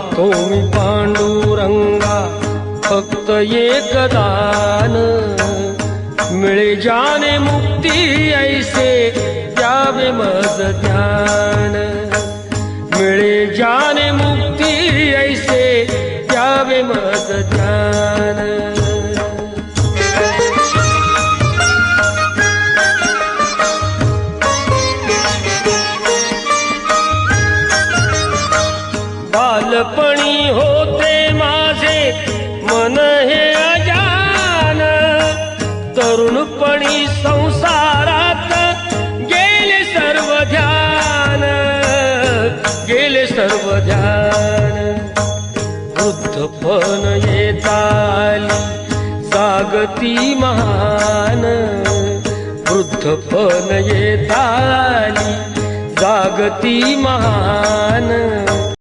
मागतो मी पांडुरंगा फक्त एक दान, मिळे जाने मुक्ती ऐसे द्यावे मज ज्ञान, मिळे जाने मुक्ती ऐसे द्यावे मज ज्ञान। बालपणी होते माझे मन हे अजान, तरुणपणी संसारात गेले सर्व ध्यान, गेले सर्व ध्यान। वृद्धपण येताली जागती महान, वृद्धपण येताली जागती महान।